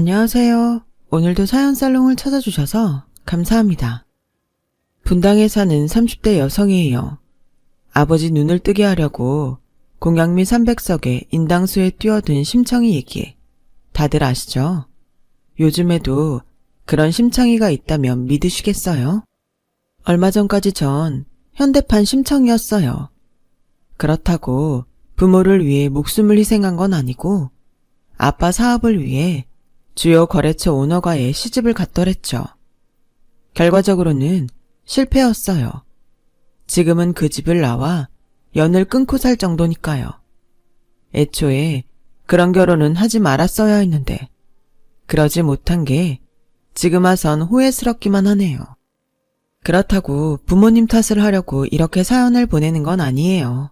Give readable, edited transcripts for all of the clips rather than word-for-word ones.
안녕하세요. 오늘도 사연살롱을 찾아주셔서 감사합니다. 분당에 사는 30대 여성이에요. 아버지 눈을 뜨게 하려고 공양미 300석에 인당수에 뛰어든 심청이 얘기 다들 아시죠? 요즘에도 그런 심청이가 있다면 믿으시겠어요? 얼마 전까지 전 현대판 심청이었어요. 그렇다고 부모를 위해 목숨을 희생한 건 아니고 아빠 사업을 위해 주요 거래처 오너가의 시집을 갔더랬죠. 결과적으로는 실패였어요. 지금은 그 집을 나와 연을 끊고 살 정도니까요. 애초에 그런 결혼은 하지 말았어야 했는데 그러지 못한 게 지금 와선 후회스럽기만 하네요. 그렇다고 부모님 탓을 하려고 이렇게 사연을 보내는 건 아니에요.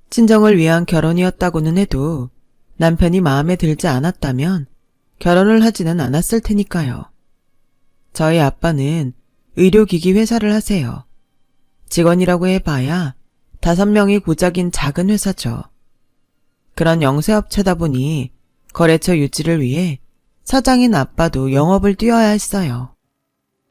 친정을 위한 결혼이었다고는 해도 남편이 마음에 들지 않았다면 결혼을 하지는 않았을 테니까요. 저희 아빠는 의료기기 회사를 하세요. 직원이라고 해봐야 5명이 고작인 작은 회사죠. 그런 영세업체다 보니 거래처 유지를 위해 사장인 아빠도 영업을 뛰어야 했어요.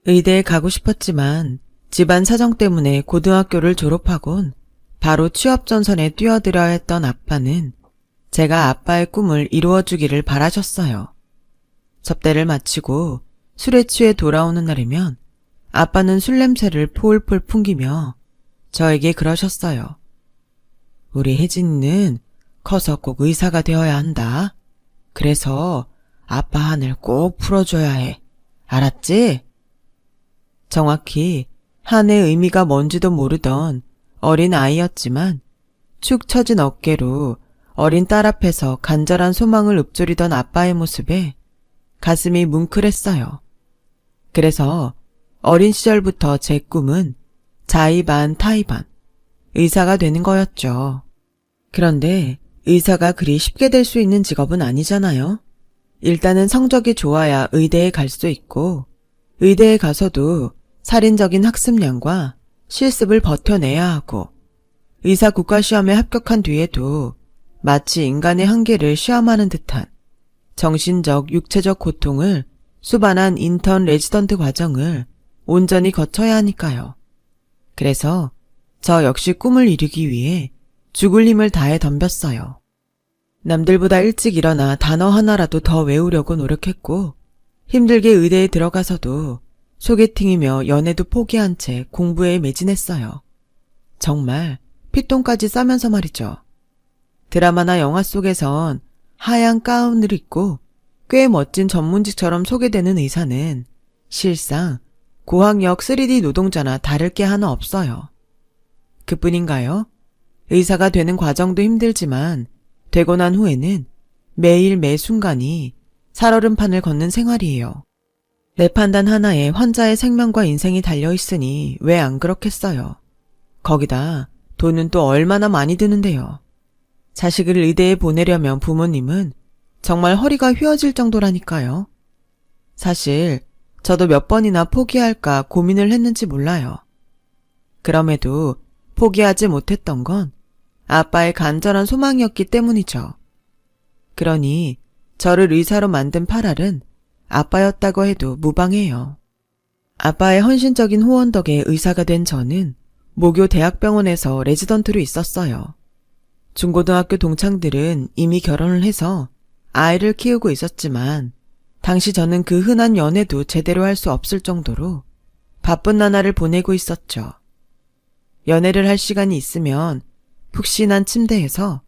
의대에 가고 싶었지만 집안 사정 때문에 고등학교를 졸업하곤 바로 취업 전선에 뛰어들어야 했던 아빠는 제가 아빠의 꿈을 이루어주기를 바라셨어요. 접대를 마치고 술에 취해 돌아오는 날이면 아빠는 술 냄새를 폴폴 풍기며 저에게 그러셨어요. 우리 혜진이는 커서 꼭 의사가 되어야 한다. 그래서 아빠 한을 꼭 풀어줘야 해. 알았지? 정확히 한의 의미가 뭔지도 모르던 어린 아이였지만 축 처진 어깨로 어린 딸 앞에서 간절한 소망을 읊조리던 아빠의 모습에 가슴이 뭉클했어요. 그래서 어린 시절부터 제 꿈은 자의 반 타의 반 의사가 되는 거였죠. 그런데 의사가 그리 쉽게 될 수 있는 직업은 아니잖아요. 일단은 성적이 좋아야 의대에 갈 수 있고 의대에 가서도 살인적인 학습량과 실습을 버텨내야 하고 의사 국가시험에 합격한 뒤에도 마치 인간의 한계를 시험하는 듯한 정신적, 육체적 고통을 수반한 인턴 레지던트 과정을 온전히 거쳐야 하니까요. 그래서 저 역시 꿈을 이루기 위해 죽을 힘을 다해 덤볐어요. 남들보다 일찍 일어나 단어 하나라도 더 외우려고 노력했고 힘들게 의대에 들어가서도 소개팅이며 연애도 포기한 채 공부에 매진했어요. 정말 피똥까지 싸면서 말이죠. 드라마나 영화 속에선 하얀 가운을 입고 꽤 멋진 전문직처럼 소개되는 의사는 실상 고학력 3D 노동자나 다를 게 하나 없어요. 그뿐인가요? 의사가 되는 과정도 힘들지만 되고 난 후에는 매일 매 순간이 살얼음판을 걷는 생활이에요. 내 판단 하나에 환자의 생명과 인생이 달려있으니 왜 안 그렇겠어요. 거기다 돈은 또 얼마나 많이 드는데요. 자식을 의대에 보내려면 부모님은 정말 허리가 휘어질 정도라니까요. 사실 저도 몇 번이나 포기할까 고민을 했는지 몰라요. 그럼에도 포기하지 못했던 건 아빠의 간절한 소망이었기 때문이죠. 그러니 저를 의사로 만든 팔알은 아빠였다고 해도 무방해요. 아빠의 헌신적인 후원 덕에 의사가 된 저는 모교 대학병원에서 레지던트로 있었어요. 중고등학교 동창들은 이미 결혼을 해서 아이를 키우고 있었지만 당시 저는 그 흔한 연애도 제대로 할 수 없을 정도로 바쁜 나날을 보내고 있었죠. 연애를 할 시간이 있으면 푹신한 침대에서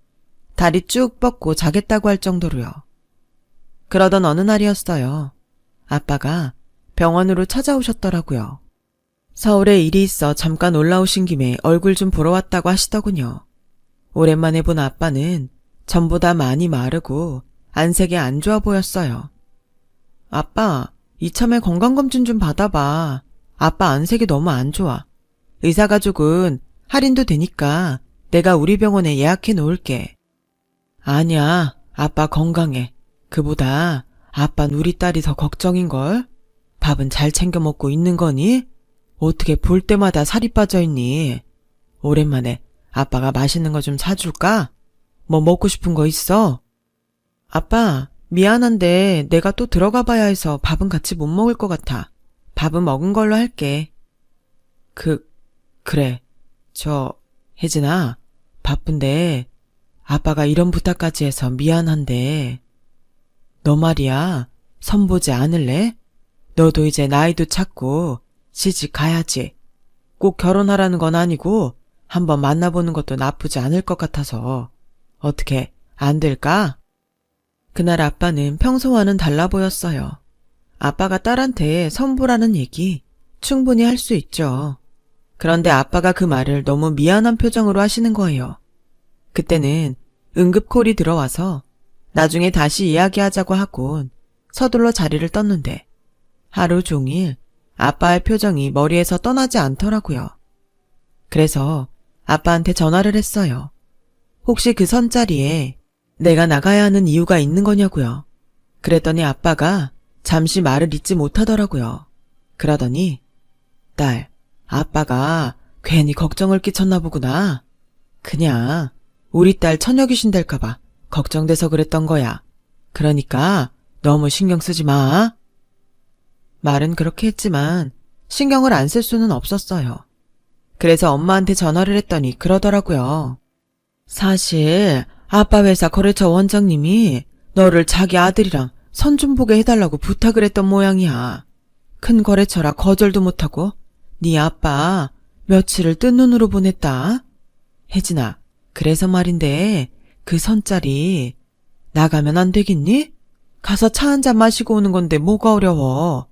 다리 쭉 뻗고 자겠다고 할 정도로요. 그러던 어느 날이었어요. 아빠가 병원으로 찾아오셨더라고요. 서울에 일이 있어 잠깐 올라오신 김에 얼굴 좀 보러 왔다고 하시더군요. 오랜만에 본 아빠는 전보다 많이 마르고 안색이 안 좋아 보였어요. 아빠, 이참에 건강검진 좀 받아봐. 아빠 안색이 너무 안 좋아. 의사가족은 할인도 되니까 내가 우리 병원에 예약해 놓을게. 아니야, 아빠 건강해. 그보다 아빠는 우리 딸이 더 걱정인걸? 밥은 잘 챙겨 먹고 있는 거니? 어떻게 볼 때마다 살이 빠져있니? 오랜만에 아빠가 맛있는 거 좀 사줄까? 뭐 먹고 싶은 거 있어? 아빠, 미안한데 내가 또 들어가 봐야 해서 밥은 같이 못 먹을 것 같아. 밥은 먹은 걸로 할게. 그래. 혜진아, 바쁜데 아빠가 이런 부탁까지 해서 미안한데 너 말이야, 선보지 않을래? 너도 이제 나이도 찼고 시집 가야지. 꼭 결혼하라는 건 아니고 한번 만나보는 것도 나쁘지 않을 것 같아서 어떻게 안 될까? 그날 아빠는 평소와는 달라 보였어요. 아빠가 딸한테 선보라는 얘기 충분히 할 수 있죠. 그런데 아빠가 그 말을 너무 미안한 표정으로 하시는 거예요. 그때는 응급콜이 들어와서 나중에 다시 이야기하자고 하곤 서둘러 자리를 떴는데 하루 종일 아빠의 표정이 머리에서 떠나지 않더라고요. 그래서 아빠한테 전화를 했어요. 혹시 그 선자리에 내가 나가야 하는 이유가 있는 거냐고요. 그랬더니 아빠가 잠시 말을 잇지 못하더라고요. 그러더니 딸, 아빠가 괜히 걱정을 끼쳤나 보구나. 그냥 우리 딸 처녀 귀신 될까봐 걱정돼서 그랬던 거야. 그러니까 너무 신경 쓰지 마. 말은 그렇게 했지만 신경을 안 쓸 수는 없었어요. 그래서 엄마한테 전화를 했더니 그러더라고요. 사실 아빠 회사 거래처 원장님이 너를 자기 아들이랑 선 좀 보게 해달라고 부탁을 했던 모양이야. 큰 거래처라 거절도 못하고 네 아빠 며칠을 뜬 눈으로 보냈다. 혜진아, 그래서 말인데 그 선짜리 나가면 안 되겠니? 가서 차 한잔 마시고 오는 건데 뭐가 어려워.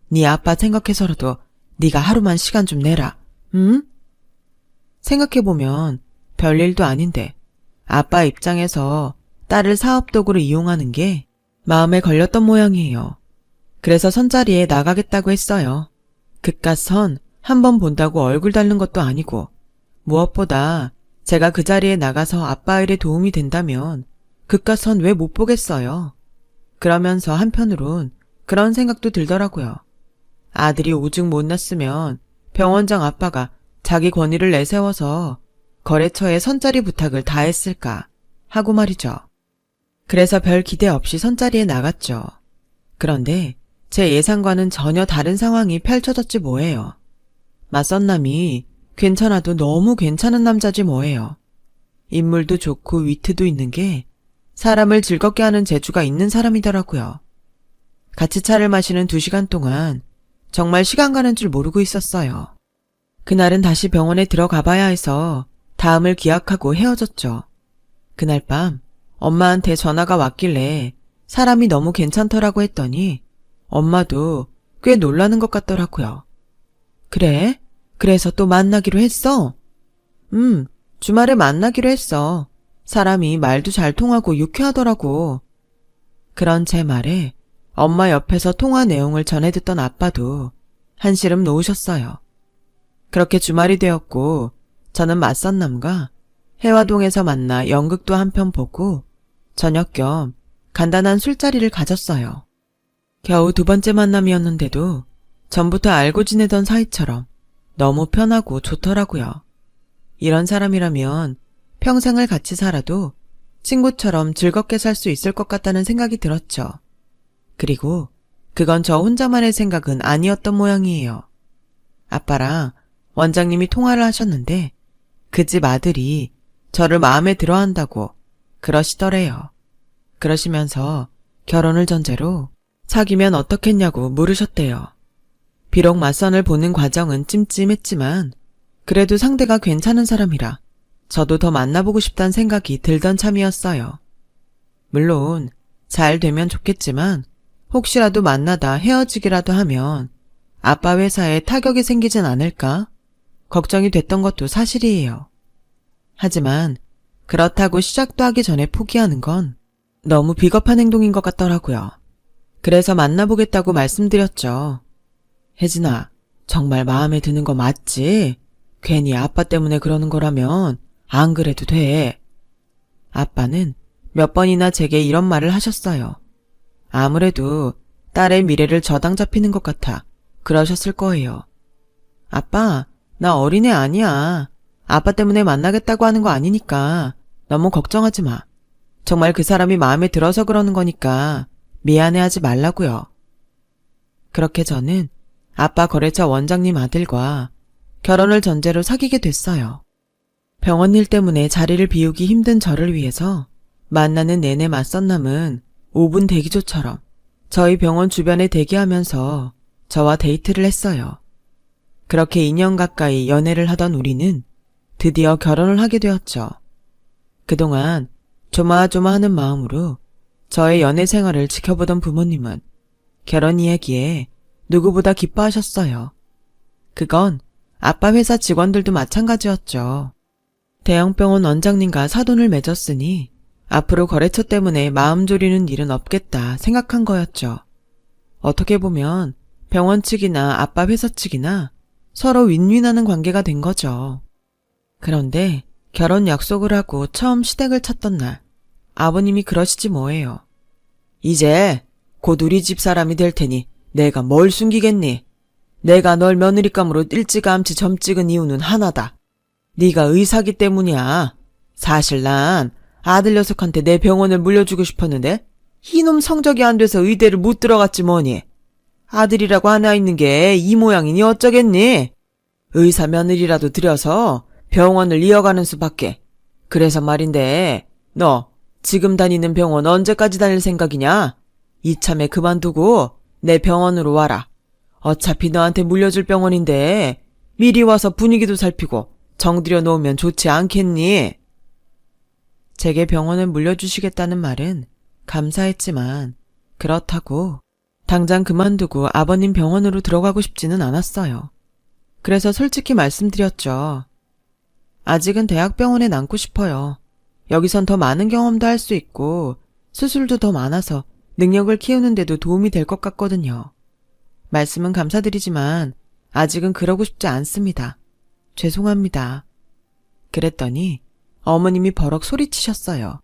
네 아빠 생각해서라도 네가 하루만 시간 좀 내라. 응? 생각해보면 별일도 아닌데 아빠 입장에서 딸을 사업도구로 이용하는 게 마음에 걸렸던 모양이에요. 그래서 선자리에 나가겠다고 했어요. 그깟 선 한 번 본다고 얼굴 닳는 것도 아니고 무엇보다 제가 그 자리에 나가서 아빠 일에 도움이 된다면 그깟 선 왜 못 보겠어요. 그러면서 한편으론 그런 생각도 들더라고요. 아들이 오죽 못났으면 병원장 아빠가 자기 권위를 내세워서 거래처에 선자리 부탁을 다 했을까 하고 말이죠. 그래서 별 기대 없이 선자리에 나갔죠. 그런데 제 예상과는 전혀 다른 상황이 펼쳐졌지 뭐예요. 맞선 남이 괜찮아도 너무 괜찮은 남자지 뭐예요. 인물도 좋고 위트도 있는 게 사람을 즐겁게 하는 재주가 있는 사람이더라고요. 같이 차를 마시는 2시간 동안 정말 시간 가는 줄 모르고 있었어요. 그날은 다시 병원에 들어가 봐야 해서 다음을 기약하고 헤어졌죠. 그날 밤 엄마한테 전화가 왔길래 사람이 너무 괜찮더라고 했더니 엄마도 꽤 놀라는 것 같더라고요. 그래? 그래서 또 만나기로 했어? 주말에 만나기로 했어. 사람이 말도 잘 통하고 유쾌하더라고. 그런 제 말에 엄마 옆에서 통화 내용을 전해 듣던 아빠도 한시름 놓으셨어요. 그렇게 주말이 되었고 저는 맞선남과 해화동에서 만나 연극도 한 편 보고 저녁 겸 간단한 술자리를 가졌어요. 겨우 2번째 만남이었는데도 전부터 알고 지내던 사이처럼 너무 편하고 좋더라고요. 이런 사람이라면 평생을 같이 살아도 친구처럼 즐겁게 살 수 있을 것 같다는 생각이 들었죠. 그리고 그건 저 혼자만의 생각은 아니었던 모양이에요. 아빠랑 원장님이 통화를 하셨는데 그 집 아들이 저를 마음에 들어 한다고 그러시더래요. 그러시면서 결혼을 전제로 사귀면 어떻겠냐고 물으셨대요. 비록 맞선을 보는 과정은 찜찜했지만 그래도 상대가 괜찮은 사람이라 저도 더 만나보고 싶다는 생각이 들던 참이었어요. 물론 잘 되면 좋겠지만 혹시라도 만나다 헤어지기라도 하면 아빠 회사에 타격이 생기진 않을까 걱정이 됐던 것도 사실이에요. 하지만 그렇다고 시작도 하기 전에 포기하는 건 너무 비겁한 행동인 것 같더라고요. 그래서 만나보겠다고 말씀드렸죠. 혜진아, 정말 마음에 드는 거 맞지? 괜히 아빠 때문에 그러는 거라면 안 그래도 돼. 아빠는 몇 번이나 제게 이런 말을 하셨어요. 아무래도 딸의 미래를 저당 잡히는 것 같아 그러셨을 거예요. 아빠, 나 어린애 아니야. 아빠 때문에 만나겠다고 하는 거 아니니까 너무 걱정하지 마. 정말 그 사람이 마음에 들어서 그러는 거니까 미안해하지 말라고요. 그렇게 저는 아빠 거래처 원장님 아들과 결혼을 전제로 사귀게 됐어요. 병원 일 때문에 자리를 비우기 힘든 저를 위해서 만나는 내내 맞선남은 5분 대기조처럼 저희 병원 주변에 대기하면서 저와 데이트를 했어요. 그렇게 2년 가까이 연애를 하던 우리는 드디어 결혼을 하게 되었죠. 그동안 조마조마하는 마음으로 저의 연애 생활을 지켜보던 부모님은 결혼 이야기에 누구보다 기뻐하셨어요. 그건 아빠 회사 직원들도 마찬가지였죠. 대형병원 원장님과 사돈을 맺었으니 앞으로 거래처 때문에 마음 졸이는 일은 없겠다 생각한 거였죠. 어떻게 보면 병원 측이나 아빠 회사 측이나 서로 윈윈하는 관계가 된 거죠. 그런데 결혼 약속을 하고 처음 시댁을 찾던 날 아버님이 그러시지 뭐예요. 이제 곧 우리 집 사람이 될 테니 내가 뭘 숨기겠니? 내가 널 며느리감으로 일찌감치 점 찍은 이유는 하나다. 네가 의사기 때문이야. 사실 난 아들 녀석한테 내 병원을 물려주고 싶었는데 이놈 성적이 안 돼서 의대를 못 들어갔지 뭐니. 아들이라고 하나 있는 게 이 모양이니 어쩌겠니? 의사 며느리라도 들여서 병원을 이어가는 수밖에. 그래서 말인데 너 지금 다니는 병원 언제까지 다닐 생각이냐? 이참에 그만두고 내 병원으로 와라. 어차피 너한테 물려줄 병원인데 미리 와서 분위기도 살피고 정들여 놓으면 좋지 않겠니? 제게 병원을 물려주시겠다는 말은 감사했지만 그렇다고 당장 그만두고 아버님 병원으로 들어가고 싶지는 않았어요. 그래서 솔직히 말씀드렸죠. 아직은 대학병원에 남고 싶어요. 여기선 더 많은 경험도 할 수 있고 수술도 더 많아서 능력을 키우는 데도 도움이 될 것 같거든요. 말씀은 감사드리지만 아직은 그러고 싶지 않습니다. 죄송합니다. 그랬더니 어머님이 버럭 소리치셨어요.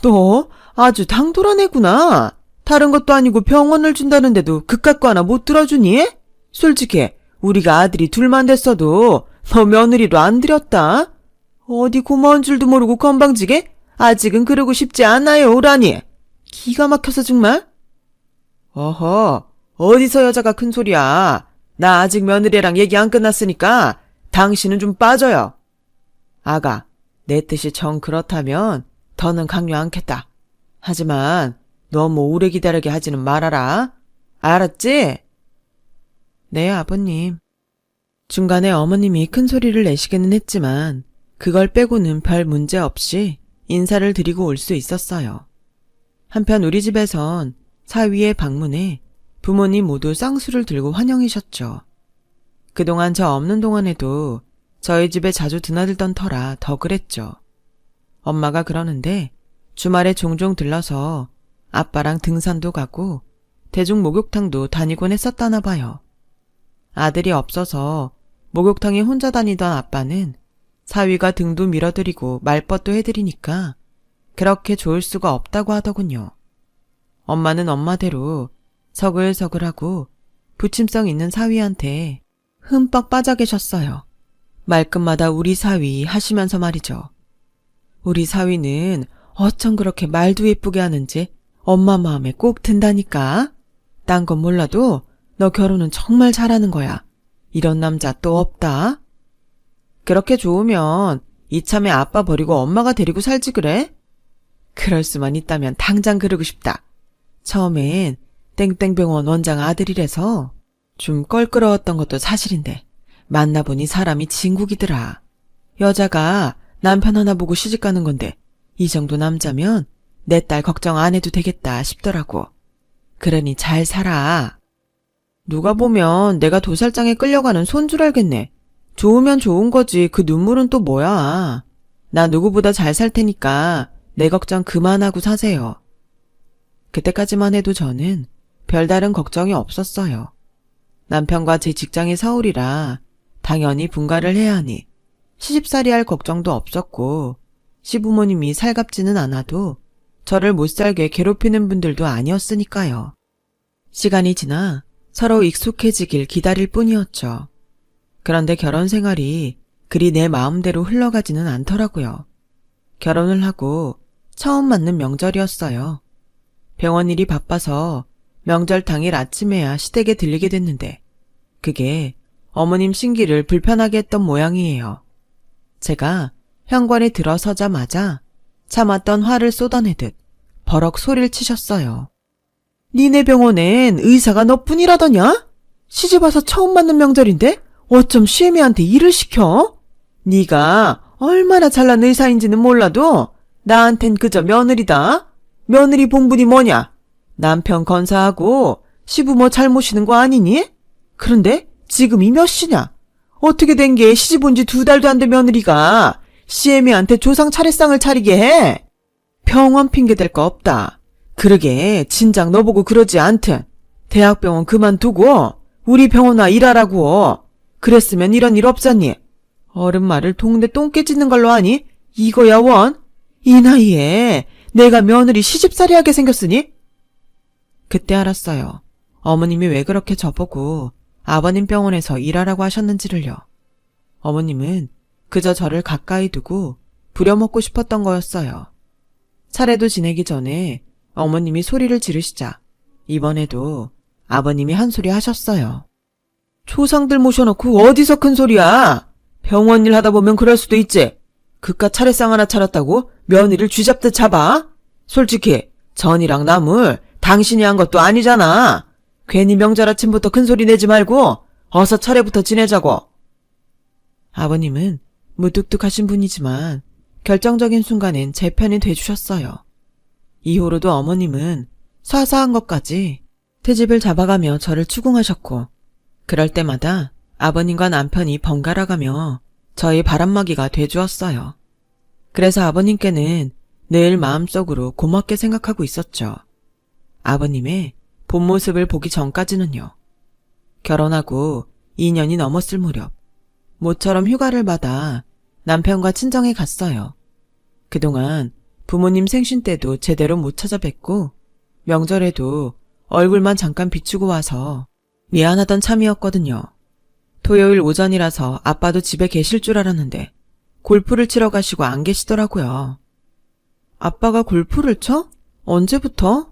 너 아주 당돌한 애구나. 다른 것도 아니고 병원을 준다는데도 그깟 거 하나 못 들어주니? 솔직히 우리가 아들이 둘만 됐어도 너 며느리로 안 들였다. 어디 고마운 줄도 모르고 건방지게 아직은 그러고 싶지 않아요 오라니. 기가 막혀서 정말. 어허, 어디서 여자가 큰 소리야. 나 아직 며느리랑 얘기 안 끝났으니까 당신은 좀 빠져요. 아가, 내 뜻이 정 그렇다면 더는 강요 않겠다. 하지만 너무 오래 기다리게 하지는 말아라. 알았지? 네, 아버님. 중간에 어머님이 큰 소리를 내시기는 했지만 그걸 빼고는 별 문제 없이 인사를 드리고 올 수 있었어요. 한편 우리 집에선 사위의 방문에 부모님 모두 쌍수를 들고 환영이셨죠. 그동안 저 없는 동안에도 저희 집에 자주 드나들던 터라 더 그랬죠. 엄마가 그러는데 주말에 종종 들러서 아빠랑 등산도 가고 대중 목욕탕도 다니곤 했었다나 봐요. 아들이 없어서 목욕탕에 혼자 다니던 아빠는 사위가 등도 밀어드리고 말벗도 해드리니까 그렇게 좋을 수가 없다고 하더군요. 엄마는 엄마대로 서글서글하고 부침성 있는 사위한테 흠뻑 빠져 계셨어요. 말끝마다 우리 사위 하시면서 말이죠. 우리 사위는 어쩜 그렇게 말도 예쁘게 하는지 엄마 마음에 꼭 든다니까. 딴 건 몰라도 너 결혼은 정말 잘하는 거야. 이런 남자 또 없다. 그렇게 좋으면 이참에 아빠 버리고 엄마가 데리고 살지 그래? 그럴 수만 있다면 당장 그러고 싶다. 처음엔 땡땡병원 원장 아들이라서 좀 껄끄러웠던 것도 사실인데 만나보니 사람이 진국이더라. 여자가 남편 하나 보고 시집가는 건데 이 정도 남자면 내 딸 걱정 안 해도 되겠다 싶더라고. 그러니 잘 살아. 누가 보면 내가 도살장에 끌려가는 손 줄 알겠네. 좋으면 좋은 거지 그 눈물은 또 뭐야. 나 누구보다 잘 살 테니까 내 걱정 그만하고 사세요. 그때까지만 해도 저는 별다른 걱정이 없었어요. 남편과 제 직장이 서울이라 당연히 분가를 해야 하니 시집살이 할 걱정도 없었고 시부모님이 살갑지는 않아도 저를 못살게 괴롭히는 분들도 아니었으니까요. 시간이 지나 서로 익숙해지길 기다릴 뿐이었죠. 그런데 결혼 생활이 그리 내 마음대로 흘러가지는 않더라고요. 결혼을 하고 처음 맞는 명절이었어요. 병원 일이 바빠서 명절 당일 아침에야 시댁에 들리게 됐는데 그게 어머님 신기를 불편하게 했던 모양이에요. 제가 현관에 들어서자마자 참았던 화를 쏟아내듯 버럭 소리를 치셨어요. 니네 병원엔 의사가 너뿐이라더냐? 시집와서 처음 맞는 명절인데 어쩜 시애미한테 일을 시켜? 네가 얼마나 잘난 의사인지는 몰라도 나한텐 그저 며느리다. 며느리 본분이 뭐냐? 남편 건사하고 시부모 잘 모시는 거 아니니? 그런데 지금이 몇 시냐? 어떻게 된 게 시집 온 지 2달도 안 된 며느리가 시애미한테 조상 차례상을 차리게 해? 병원 핑계 댈 거 없다. 그러게 진작 너보고 그러지 않든 대학병원 그만두고 우리 병원 와 일하라고. 그랬으면 이런 일 없잖니. 어른 말을 동네 똥개 짖는 걸로 하니? 이거야 원? 이 나이에 내가 며느리 시집살이 하게 생겼으니? 그때 알았어요. 어머님이 왜 그렇게 저보고 아버님 병원에서 일하라고 하셨는지를요. 어머님은 그저 저를 가까이 두고 부려먹고 싶었던 거였어요. 차례도 지내기 전에 어머님이 소리를 지르시자 이번에도 아버님이 한 소리 하셨어요. 조상들 모셔놓고 어디서 큰 소리야? 병원 일 하다 보면 그럴 수도 있지. 그깟 차례상 하나 차렸다고 며느리를 쥐잡듯 잡아? 솔직히 전이랑 나물 당신이 한 것도 아니잖아. 괜히 명절 아침부터 큰 소리 내지 말고 어서 차례부터 지내자고. 아버님은 무뚝뚝하신 분이지만 결정적인 순간엔 제 편이 돼주셨어요. 이후로도 어머님은 사사한 것까지 트집을 잡아가며 저를 추궁하셨고 그럴 때마다 아버님과 남편이 번갈아가며 저희 바람막이가 돼주었어요. 그래서 아버님께는 늘 마음속으로 고맙게 생각하고 있었죠. 아버님의 본 모습을 보기 전까지는요. 결혼하고 2년이 넘었을 무렵 모처럼 휴가를 받아 남편과 친정에 갔어요. 그동안 부모님 생신 때도 제대로 못 찾아뵙고 명절에도 얼굴만 잠깐 비추고 와서 미안하던 참이었거든요. 토요일 오전이라서 아빠도 집에 계실 줄 알았는데 골프를 치러 가시고 안 계시더라고요. 아빠가 골프를 쳐? 언제부터?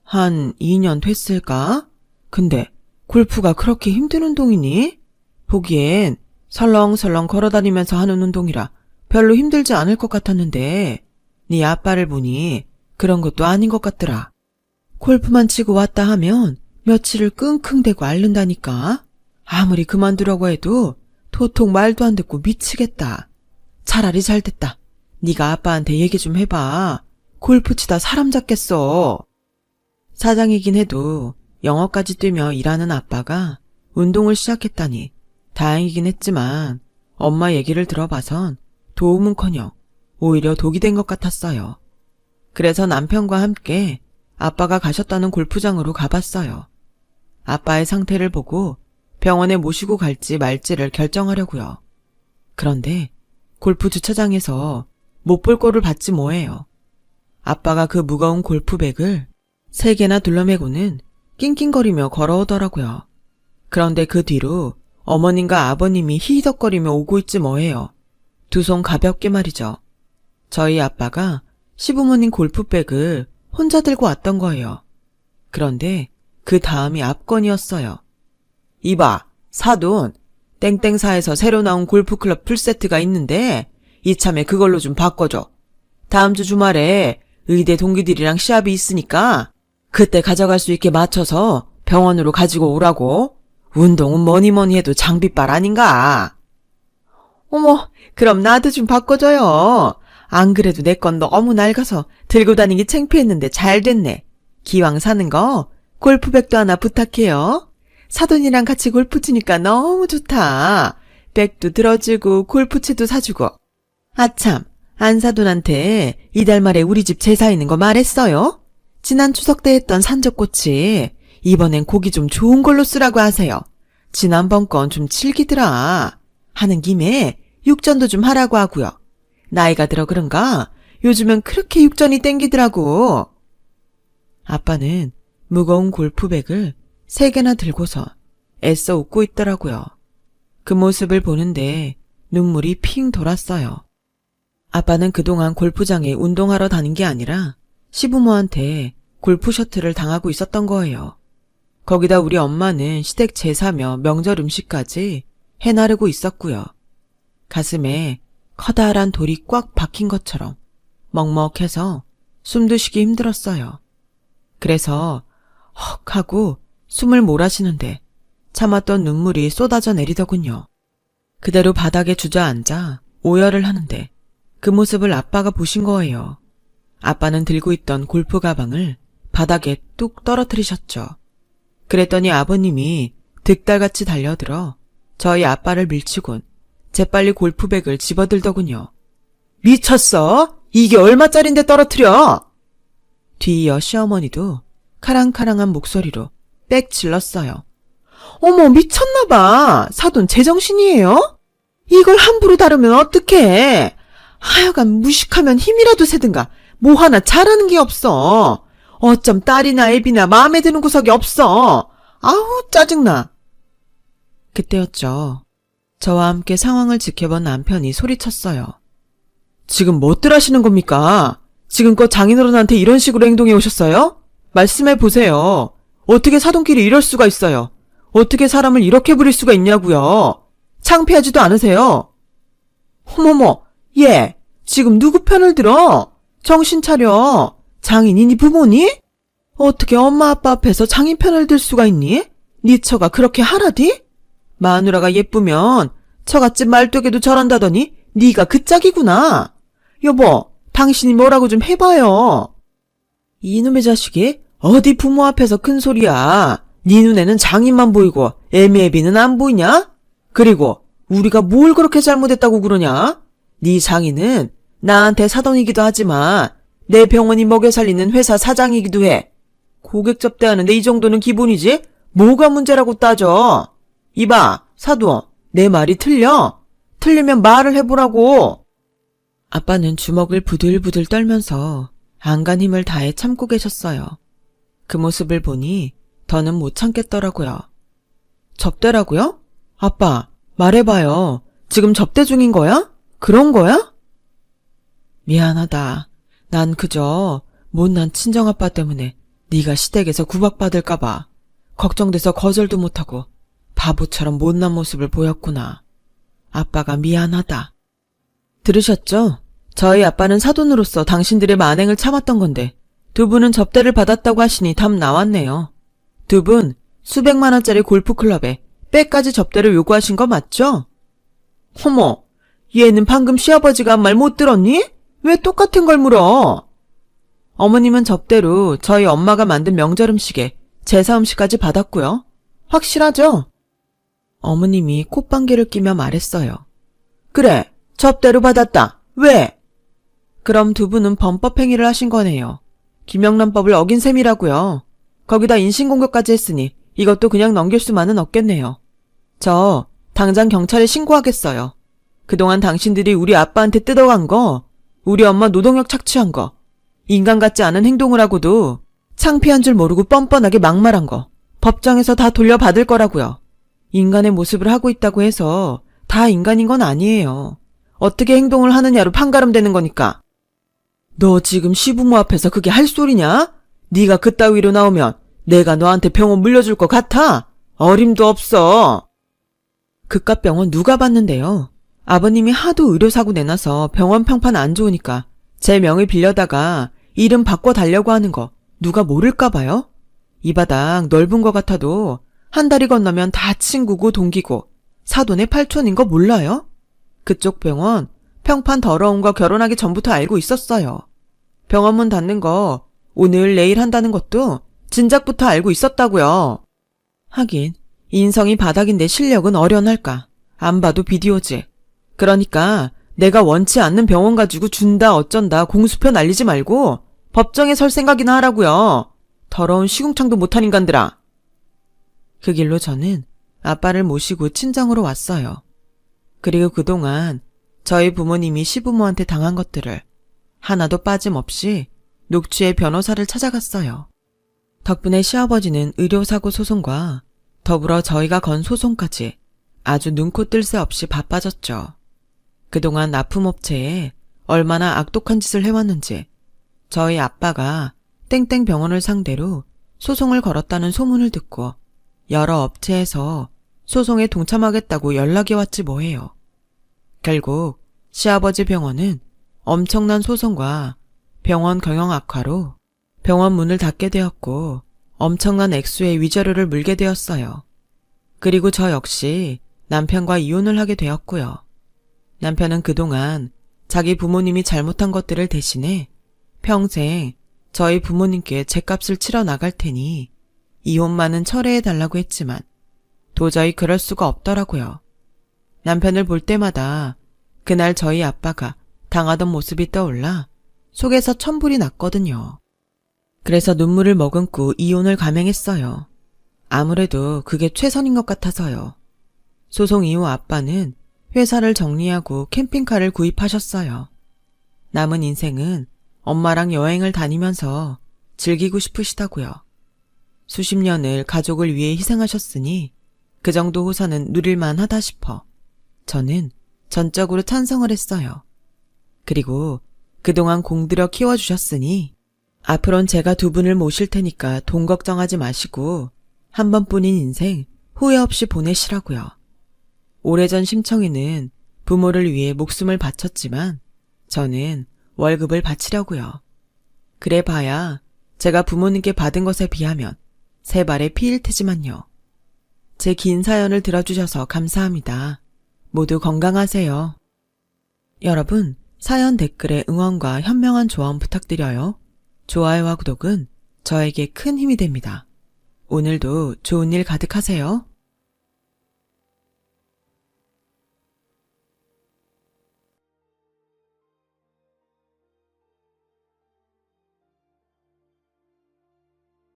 한 2년 됐을까? 근데 골프가 그렇게 힘든 운동이니? 보기엔 설렁설렁 걸어다니면서 하는 운동이라 별로 힘들지 않을 것 같았는데 네 아빠를 보니 그런 것도 아닌 것 같더라. 골프만 치고 왔다 하면 며칠을 끙끙대고 앓는다니까. 아무리 그만두려고 해도 도통 말도 안 듣고 미치겠다. 차라리 잘됐다. 네가 아빠한테 얘기 좀 해봐. 골프 치다 사람 잡겠어. 사장이긴 해도 영어까지 뛰며 일하는 아빠가 운동을 시작했다니 다행이긴 했지만 엄마 얘기를 들어봐선 도움은커녕 오히려 독이 된 것 같았어요. 그래서 남편과 함께 아빠가 가셨다는 골프장으로 가봤어요. 아빠의 상태를 보고 병원에 모시고 갈지 말지를 결정하려고요. 그런데 골프 주차장에서 못 볼 꼴을 봤지 뭐예요. 아빠가 그 무거운 골프백을 3개나 둘러매고는 낑낑거리며 걸어오더라고요. 그런데 그 뒤로 어머님과 아버님이 히히덕거리며 오고 있지 뭐예요. 두 손 가볍게 말이죠. 저희 아빠가 시부모님 골프백을 혼자 들고 왔던 거예요. 그런데 그 다음이 압권이었어요. 이봐, 사돈, 땡땡사에서 새로 나온 골프클럽 풀세트가 있는데 이참에 그걸로 좀 바꿔줘. 다음 주 주말에 의대 동기들이랑 시합이 있으니까 그때 가져갈 수 있게 맞춰서 병원으로 가지고 오라고. 운동은 뭐니 해도 장비빨 아닌가. 어머, 그럼 나도 좀 바꿔줘요. 안 그래도 내 건 너무 낡아서 들고 다니기 창피했는데 잘 됐네. 기왕 사는 거 골프백도 하나 부탁해요. 사돈이랑 같이 골프 치니까 너무 좋다. 백도 들어주고 골프채도 사주고. 아참, 안사돈한테 이달 말에 우리 집 제사 있는 거 말했어요? 지난 추석 때 했던 산적꼬치 이번엔 고기 좀 좋은 걸로 쓰라고 하세요. 지난번 건 좀 질기더라. 하는 김에 육전도 좀 하라고 하고요. 나이가 들어 그런가 요즘은 그렇게 육전이 땡기더라고. 아빠는 무거운 골프백을 3개나 들고서 애써 웃고 있더라고요. 그 모습을 보는데 눈물이 핑 돌았어요. 아빠는 그동안 골프장에 운동하러 다닌 게 아니라 시부모한테 골프 셔틀을 당하고 있었던 거예요. 거기다 우리 엄마는 시댁 제사며 명절 음식까지 해나르고 있었고요. 가슴에 커다란 돌이 꽉 박힌 것처럼 먹먹해서 숨도 쉬기 힘들었어요. 그래서 헉 하고 숨을 몰아쉬는데 참았던 눈물이 쏟아져 내리더군요. 그대로 바닥에 주저앉아 오열을 하는데 그 모습을 아빠가 보신 거예요. 아빠는 들고 있던 골프 가방을 바닥에 뚝 떨어뜨리셨죠. 그랬더니 아버님이 득달같이 달려들어 저희 아빠를 밀치곤 재빨리 골프백을 집어들더군요. 미쳤어? 이게 얼마짜린데 떨어뜨려? 뒤이어 시어머니도 카랑카랑한 목소리로 빽 질렀어요. 어머, 미쳤나봐. 사돈 제정신이에요? 이걸 함부로 다루면 어떡해. 하여간 무식하면 힘이라도 세든가 뭐 하나 잘하는 게 없어. 어쩜 딸이나 애비나 마음에 드는 구석이 없어. 아우 짜증나. 그때였죠. 저와 함께 상황을 지켜본 남편이 소리쳤어요. 지금 뭐들 하시는 겁니까? 지금껏 장인어른한테 이런 식으로 행동해 오셨어요? 말씀해 보세요. 어떻게 사돈끼리 이럴 수가 있어요? 어떻게 사람을 이렇게 부릴 수가 있냐고요? 창피하지도 않으세요? 어머머, 얘 지금 누구 편을 들어? 정신 차려. 장인이니 부모니? 어떻게 엄마 아빠 앞에서 장인 편을 들 수가 있니? 네 처가 그렇게 하라디? 마누라가 예쁘면 처갓집 말뚝에도 저런다더니 네가 그 짝이구나. 여보, 당신이 뭐라고 좀 해봐요. 이놈의 자식이 어디 부모 앞에서 큰 소리야. 네 눈에는 장인만 보이고 애미애비는 안 보이냐? 그리고 우리가 뭘 그렇게 잘못했다고 그러냐? 네 장인은 나한테 사돈이기도 하지만 내 병원이 먹여 살리는 회사 사장이기도 해. 고객 접대하는데 이 정도는 기본이지? 뭐가 문제라고 따져? 이봐, 사돈, 내 말이 틀려? 틀리면 말을 해보라고. 아빠는 주먹을 부들부들 떨면서 안간 힘을 다해 참고 계셨어요. 그 모습을 보니 더는 못 참겠더라고요. 접대라고요? 아빠, 말해봐요. 지금 접대 중인 거야? 그런 거야? 미안하다. 난 그저 못난 친정아빠 때문에 네가 시댁에서 구박받을까 봐 걱정돼서 거절도 못하고 바보처럼 못난 모습을 보였구나. 아빠가 미안하다. 들으셨죠? 저희 아빠는 사돈으로서 당신들의 만행을 참았던 건데 두 분은 접대를 받았다고 하시니 답 나왔네요. 두 분 수백만 원짜리 골프클럽에 빼까지 접대를 요구하신 거 맞죠? 어머, 얘는 방금 시아버지가 한 말 못 들었니? 왜 똑같은 걸 물어? 어머님은 접대로 저희 엄마가 만든 명절 음식에 제사 음식까지 받았고요. 확실하죠? 어머님이 콧방귀를 끼며 말했어요. 그래, 접대로 받았다. 왜? 그럼 두 분은 범법행위를 하신 거네요. 김영란법을 어긴 셈이라고요. 거기다 인신공격까지 했으니 이것도 그냥 넘길 수만은 없겠네요. 저 당장 경찰에 신고하겠어요. 그동안 당신들이 우리 아빠한테 뜯어간 거, 우리 엄마 노동력 착취한 거, 인간 같지 않은 행동을 하고도 창피한 줄 모르고 뻔뻔하게 막말한 거 법정에서 다 돌려받을 거라고요. 인간의 모습을 하고 있다고 해서 다 인간인 건 아니에요. 어떻게 행동을 하느냐로 판가름되는 거니까. 너 지금 시부모 앞에서 그게 할 소리냐? 네가 그따위로 나오면 내가 너한테 병원 물려줄 것 같아? 어림도 없어. 그깟 병원 누가 봤는데요? 아버님이 하도 의료사고 내놔서 병원 평판 안 좋으니까 제 명을 빌려다가 이름 바꿔 달려고 하는 거 누가 모를까 봐요? 이 바닥 넓은 것 같아도 한 다리 건너면 다 친구고 동기고 사돈의 팔촌인 거 몰라요? 그쪽 병원 평판 더러운 거 결혼하기 전부터 알고 있었어요. 병원 문 닫는 거 오늘 내일 한다는 것도 진작부터 알고 있었다고요. 하긴 인성이 바닥인데 실력은 어련할까. 안 봐도 비디오지. 그러니까 내가 원치 않는 병원 가지고 준다 어쩐다 공수표 날리지 말고 법정에 설 생각이나 하라고요. 더러운 시궁창도 못한 인간들아. 그 길로 저는 아빠를 모시고 친정으로 왔어요. 그리고 그동안 저희 부모님이 시부모한테 당한 것들을 하나도 빠짐없이 녹취의 변호사를 찾아갔어요. 덕분에 시아버지는 의료사고 소송과 더불어 저희가 건 소송까지 아주 눈코 뜰 새 없이 바빠졌죠. 그동안 납품업체에 얼마나 악독한 짓을 해왔는지 저희 아빠가 땡땡 병원을 상대로 소송을 걸었다는 소문을 듣고 여러 업체에서 소송에 동참하겠다고 연락이 왔지 뭐예요. 결국 시아버지 병원은 엄청난 소송과 병원 경영 악화로 병원 문을 닫게 되었고 엄청난 액수의 위자료를 물게 되었어요. 그리고 저 역시 남편과 이혼을 하게 되었고요. 남편은 그동안 자기 부모님이 잘못한 것들을 대신해 평생 저희 부모님께 죗값을 치러 나갈 테니 이혼만은 철회해달라고 했지만 도저히 그럴 수가 없더라고요. 남편을 볼 때마다 그날 저희 아빠가 당하던 모습이 떠올라 속에서 천불이 났거든요. 그래서 눈물을 머금고 이혼을 감행했어요. 아무래도 그게 최선인 것 같아서요. 소송 이후 아빠는 회사를 정리하고 캠핑카를 구입하셨어요. 남은 인생은 엄마랑 여행을 다니면서 즐기고 싶으시다고요. 수십 년을 가족을 위해 희생하셨으니 그 정도 호사는 누릴만 하다 싶어 저는 전적으로 찬성을 했어요. 그리고 그동안 공들여 키워주셨으니 앞으론 제가 두 분을 모실 테니까 돈 걱정하지 마시고 한 번뿐인 인생 후회 없이 보내시라고요. 오래전 심청이는 부모를 위해 목숨을 바쳤지만 저는 월급을 바치려고요. 그래 봐야 제가 부모님께 받은 것에 비하면 세 발의 피일 테지만요. 제 긴 사연을 들어주셔서 감사합니다. 모두 건강하세요. 여러분, 사연 댓글에 응원과 현명한 조언 부탁드려요. 좋아요와 구독은 저에게 큰 힘이 됩니다. 오늘도 좋은 일 가득하세요.